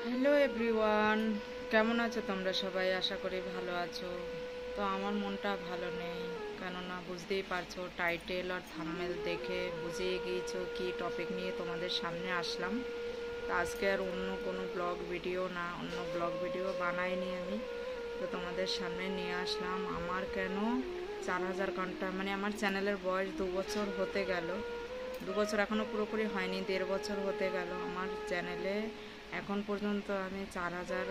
Hello everyone, কেমন আছো তোমরা সবাই? আশা করি ভালো আছো। তো আমার মনটা ভালো নেই, কেননা বুঝতেই পারছো, টাইটেল আর থাম্বনেল দেখে বুঝিয়ে গিয়েছো কি টপিক নিয়ে তোমাদের সামনে আসলাম। তো আজকে আর অন্য কোনো ব্লগ ভিডিও না, অন্য ব্লগ ভিডিও বানাইনি আমি। তো তোমাদের সামনে নিয়ে আসলাম আমার কেন 4000 ঘন্টা, মানে আমার চ্যানেলের বয়স 2 বছর হতে গেল। 2 বছর এখনও পুরোপুরি হয়নি, 1.5 বছর হতে গেল আমার চ্যানেলে। এখন পর্যন্ত আমি 4000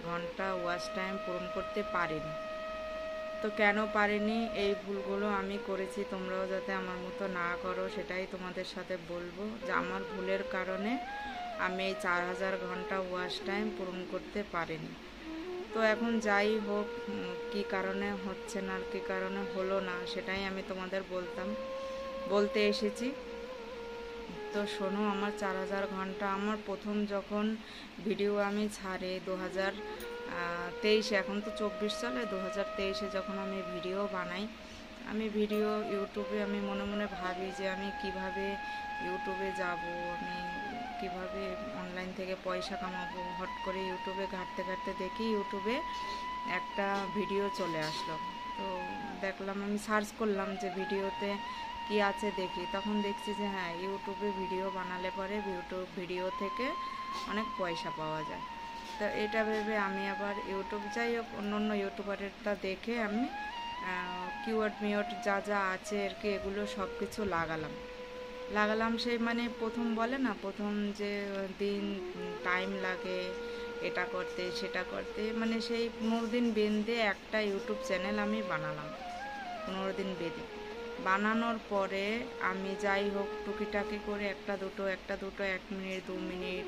ঘন্টা ওয়াচ টাইম পূরণ করতে পারিনি। তো কেন পারিনি, এই ভুলগুলো আমি করেছি, তোমরাও যাতে আমার মতো না করো সেটাই তোমাদের সাথে বলবো, যে আমার ভুলের কারণে আমি এই 4000 ঘন্টা ওয়াচ টাইম পূরণ করতে পারিনি। তো এখন যাই হোক, কী কারণে হচ্ছে না আর কী কারণে হলো না সেটাই আমি তোমাদের বলতে এসেছি। তো শোনো, আমার 4000 ঘন্টা, আমার প্রথম যখন ভিডিও আমি ছাড়ে 2023, এখন তো 24 চলে, 2023-এ যখন আমি ভিডিও বানাই, আমি ভিডিও ইউটিউবে আমি মনে মনে ভাবি যে আমি কিভাবে ইউটিউবে যাব, আমি কিভাবে অনলাইন থেকে পয়সা কামাবো। হট করে ইউটিউবে ঘাঁটতে ঘাঁটতে দেখি ইউটিউবে একটা ভিডিও চলে আসলো। তো দেখলাম, আমি সার্চ করলাম যে ভিডিওতে কি আছে দেখি, তখন দেখছি যে হ্যাঁ, ইউটিউবে ভিডিও বানালে পরে ইউটিউব ভিডিও থেকে অনেক পয়সা পাওয়া যায়। তো এটা ভেবে আমি আবার ইউটিউব, যাই হোক, অন্য অন্য ইউটিউবারেরটা দেখে আমি কিওয়ার্ড মিওয়ার্ড যা যা আছে আর কি, এগুলো সব কিছু লাগালাম। সেই মানে প্রথম বলে না, প্রথম যে দিন টাইম লাগে এটা করতে সেটা করতে, মানে সেই 15 দিন বেঁধে একটা ইউটিউব চ্যানেল আমি বানালাম। 15 দিন বেঁধে বানানোর পরে আমি যাই হোক টুকিটাকি করে একটা দুটো 1 মিনিট 2 মিনিট,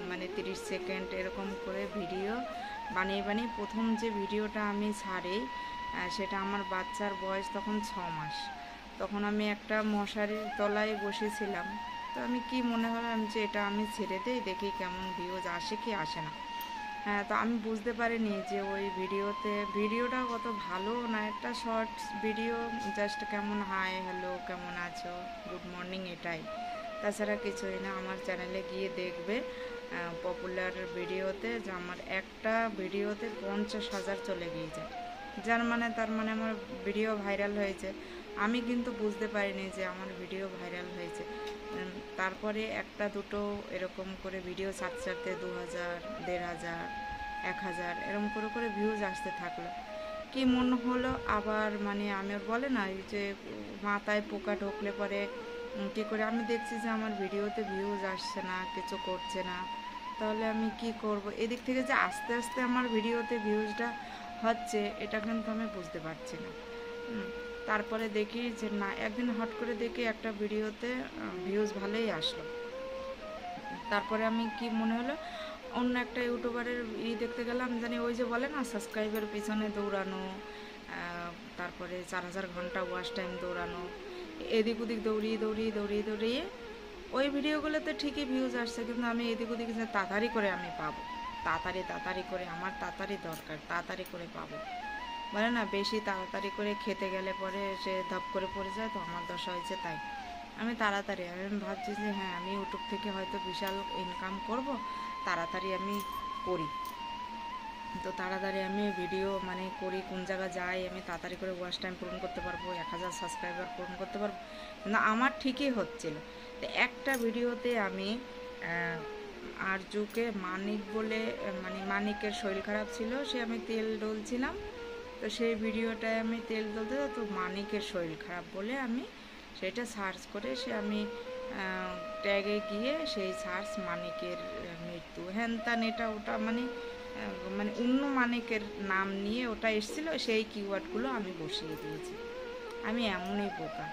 মানে 30 সেকেন্ড এরকম করে ভিডিও বানিয়ে প্রথম যে ভিডিওটা আমি ছাড়ি, সেটা আমার বাচ্চার বয়স তখন 6 মাস। তখন আমি একটা মশারির তলায় বসেছিলাম। তো আমি কি মনে হলো, আমি যে এটা আমি ছেড়ে দিই, দেখি কেমন ভিউজ আসে কি আসে না। হ্যাঁ, তো আমি বুঝতে পারিনি যে ওই ভিডিওটা কত ভালো না, একটা শর্টস ভিডিও, জাস্ট কেমন হাই হ্যালো কেমন আছো গুড মর্নিং এটাই, তাছাড়া কিছুই না। আমার চ্যানেলে গিয়ে দেখবে পপুলার ভিডিওতে যে আমার একটা ভিডিওতে 50,000 চলে গিয়েছে, তার মানে আমার ভিডিও ভাইরাল হয়েছে। আমি কিন্তু বুঝতে পারিনি যে আমার ভিডিও ভাইরাল হয়েছে। তারপরে একটা দুটো এরকম করে ভিডিও ছাড়তে ছাড়তে 2000, 1500, 1000 এরকম করে করে ভিউজ আসতে থাকলো। কি মনে হলো আবার, মানে আমি বলে না এই যে মাথায় পোকা ঢুকলে পরে কী করে, আমি দেখছি যে আমার ভিডিওতে ভিউজ আসছে না, কিছু করছে না, তাহলে আমি কি করব? এদিক থেকে যে আস্তে আস্তে আমার ভিডিওতে ভিউজটা হচ্ছে, এটা কিন্তু আমি বুঝতে পারছি না। তারপরে দেখি যে না, একদিন হট করে দেখি একটা ভিডিওতে ভিউজ ভালোই আসলো। তারপরে আমি কি মনে হলো, অন্য একটা ইউটিউবারের দেখতে গেলাম, জানি ওই যে বলে না সাবস্ক্রাইবের পিছনে দৌড়ানো, তারপরে 4000 ঘন্টা ওয়াচ টাইম দৌড়ানো, এদিক ওদিক দৌড়িয়ে ওই ভিডিওগুলোতে ঠিকই ভিউজ আসছে, কিন্তু আমি এদিক ওদিক যে তাড়াতাড়ি করে আমি পাবো, তাড়াতাড়ি করে, আমার তাড়াতাড়ি দরকার, তাড়াতাড়ি করে পাবো, বলে না বেশি তাড়াতাড়ি করে খেতে গেলে পরে সে ধপ করে পড়ে যায়, তো আমার দশা হয়েছে তাই। আমি ভাবছি যে হ্যাঁ, আমি ইউটিউব থেকে হয়তো বিশাল ইনকাম করব, তাড়াতাড়ি আমি করি। তো তাড়াতাড়ি আমি ভিডিও মানে করি, কোন জায়গা যাই, আমি তাড়াতাড়ি করে ওয়াচ টাইম পূরণ করতে পারবো, 1000 সাবস্ক্রাইবার পূরণ করতে পারবো। কিন্তু আমার ঠিকই হচ্ছিল। তো একটা ভিডিওতে আমি আরজুকে মানিক বলে, মানে মানিকের শরীর খারাপ ছিল, সে আমি তেল ডলছিলাম, তো সেই ভিডিওটায় আমি তেল ডলতে, তো মানিকের শরীর খারাপ বলে আমি সেটা সার্চ করে, আমি ট্যাগে গিয়ে সেই সার্চ মানিকের মৃত্যু হ্যান ত্যান এটা ওটা, মানে মানে অন্য মানিকের নাম নিয়ে ওটা এসেছিলো, সেই কিওয়ার্ডগুলো আমি বসিয়ে দিয়েছি। আমি এমনই বোকা,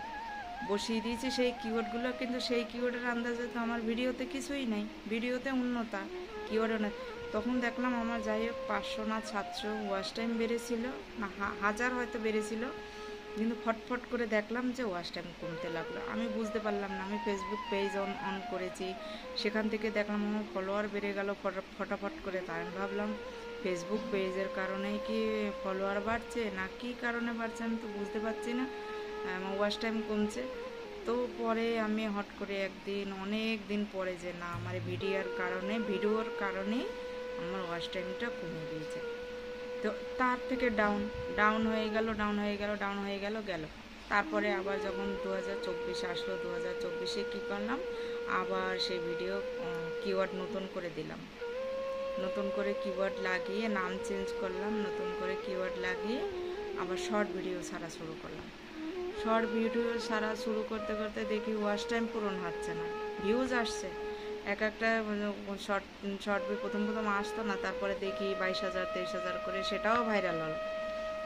বসিয়ে দিয়েছি সেই কিওয়ার্ডগুলো, কিন্তু সেই কিওয়ার্ডের আন্দাজে তো আমার ভিডিওতে কিছুই নাই, ভিডিওতে উন্নতা কিওয়ার্ডও না। তখন দেখলাম আমার যাই হোক 500 না 700 ওয়াচ টাইম বেড়েছিল, না 1000 হয়তো বেড়েছিল, কিন্তু ফটফট করে দেখলাম যে ওয়াচ টাইম কমতে লাগলো। আমি বুঝতে পারলাম না, আমি ফেসবুক পেজ অন করেছি, সেখান থেকে দেখলাম আমার ফলোয়ার বেড়ে গেল ফটাফট করে। তাই আমি ভাবলাম ফেসবুক পেজের কারণেই কি ফলোয়ার বাড়ছে, না কী কারণে বাড়ছে আমি তো বুঝতে পারছি না, আমার ওয়াচ টাইম কমছে। তো পরে আমি হট করে একদিন অনেক দিন পরে যে না আমার ভিডিওর কারণে আমার ওয়াচ টাইমটা কমে গিয়েছে। তো তার থেকে ডাউন হয়ে গেল। তারপরে আবার যখন 2024 আসলো, 2024-এ কী করলাম, আবার সেই ভিডিও কিওয়ার্ড নতুন করে দিলাম, নতুন করে কিওয়ার্ড লাগিয়ে নাম চেঞ্জ করলাম, নতুন করে কিওয়ার্ড লাগিয়ে আবার শর্ট ভিডিও ছাড়া শুরু করলাম। শর্ট ভিডিও ছাড়া শুরু করতে করতে দেখি ওয়াচ টাইম পূরণ হচ্ছে না, ভিউজ আসছে এক একটা শর্ট প্রথম আসতো না, তারপরে দেখি 22,000 23,000 করে সেটাও ভাইরাল হলো,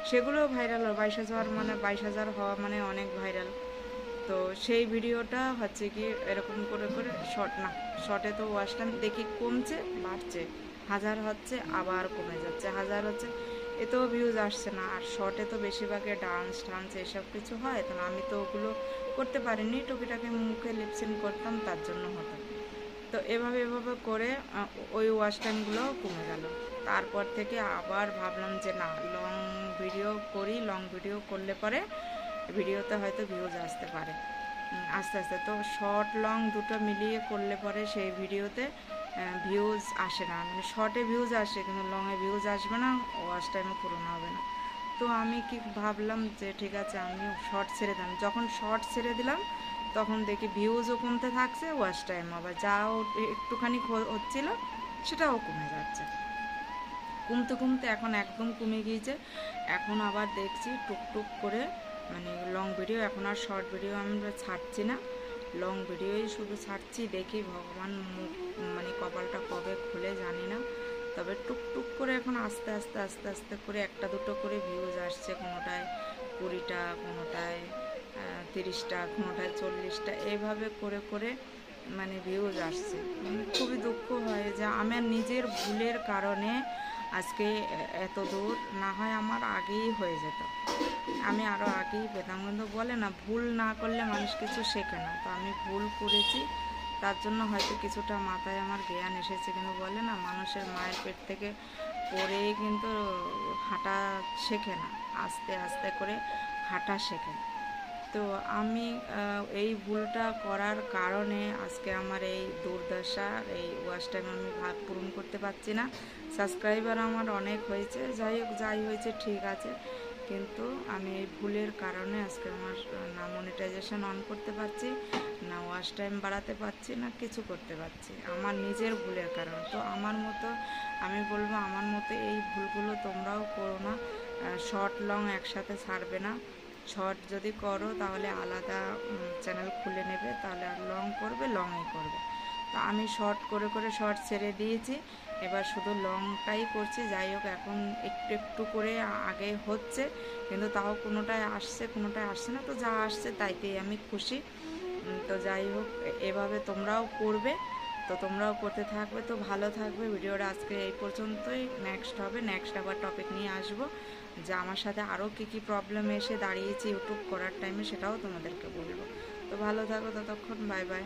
সেগুলোও ভাইরাল হলো। 22,000 হওয়া মানে অনেক ভাইরাল। তো সেই ভিডিওটা হচ্ছে কি এরকম করে করে শর্টে তো ওয়াচ টাইম দেখি কমছে বাড়ছে, 1000 হচ্ছে আবার কমে যাচ্ছে, 1000 হচ্ছে, এতেও ভিউজ আসছে না। আর শর্টে তো বেশিরভাগে ডান্স এসব কিছু হয়, তো আমি তো ওগুলো করতে পারিনি, টুকিটাকি মুখে লিপসিন করতাম, তার জন্য হতো। তো এভাবে করে ওই ওয়াচ টাইমগুলো কমে গেল। তারপর থেকে আবার ভাবলাম যে না, লং ভিডিও করি, লং ভিডিও করলে পরে ভিডিওতে হয়তো ভিউজ আসতে পারে আস্তে আস্তে। তো শর্ট লং দুটো মিলিয়ে করলে পরে সেই ভিডিওতে ভিউজ আসে না, মানে শর্টে ভিউজ আসে কিন্তু লংয়ে ভিউজ আসবে না, ওয়াচ টাইমও পূরণ হবে না। তো আমি কি ভাবলাম যে ঠিক আছে আমি শর্ট ছেড়ে দিলাম। যখন শর্ট ছেড়ে দিলাম তখন দেখি ভিউজও কমতে থাকছে, ওয়াচ টাইম আবার যাও একটুখানি হচ্ছিল সেটাও কমে যাচ্ছে। কমতে এখন একদম কমে গিয়েছে। এখন আবার দেখছি টুকটুক করে, মানে লং ভিডিও, এখন আর শর্ট ভিডিও আমরা ছাড়ছি না, লং ভিডিওই শুধু ছাড়ছি। দেখি ভগবান মানে কপালটা কবে খুলে জানি না, তবে টুকটুক করে এখন আস্তে আস্তে করে একটা দুটো করে ভিউজ আসছে, কোনোটায় 20টা, কোনোটায় 30টা, কোনোটায় 40টা, এইভাবে করে করে মানে ভিউজ আসছে। খুবই দুঃখ হয় যে আমার নিজের ভুলের কারণে আজকে এত দূর, না হয় আমার আগেই হয়ে যেত, আমি আরও আগেই পেতাম। কিন্তু বলে না, ভুল না করলে মানুষ কিছু শেখে না। তো আমি ভুল করেছি, তার জন্য হয়তো কিছুটা মাথায় আমার জ্ঞান এসেছে। কিন্তু বলে না, মানুষের মায়ের পেট থেকে পড়েই কিন্তু হাঁটা শেখে না, আস্তে আস্তে করে হাঁটা শেখে। তো আমি এই ভুলটা করার কারণে আজকে আমার এই দুর্দশা, এই ওয়াচ টাইম আমি পূরণ করতে পারছি না। সাবস্ক্রাইবার আমার অনেক হয়েছে, যাই হয়েছে ঠিক আছে, কিন্তু আমি এই ভুলের কারণে আজকে আমার না মনিটাইজেশন অন করতে পারছি, না ওয়াচ টাইম বাড়াতে পারছি, না কিছু করতে পারছি, আমার নিজের ভুলের কারণে। তো আমি বলবো আমার মতো এই ভুলগুলো তোমরাও করো না। শর্ট লং একসাথে ছাড়বে না, শর্ট যদি করো তাহলে আলাদা চ্যানেল খুলে নেবে, তাহলে আর লং করবে, লংই করবে। তো আমি শর্ট করে করে শর্ট ছেড়ে দিয়েছি, এবার শুধু লংটাই করছি। যাই হোক, এখন একটু করে আগে হচ্ছে, কিন্তু তাও কোনোটায় আসছে না। তো যা আসছে তাইতেই আমি খুশি। তো যাই হোক, এভাবে তোমরাও করবে, তো তোমরাও করতে থাকবে, তো ভালো থাকবে। ভিডিওটা আজকে এই পর্যন্তই, নেক্সট আবার টপিক নিয়ে আসবো, যে আমার সাথে আরও কী প্রবলেম এসে দাঁড়িয়েছে ইউটিউব করার টাইমে, সেটাও তোমাদেরকে বলবো। তো ভালো থাকো, ততক্ষণ বাই বাই।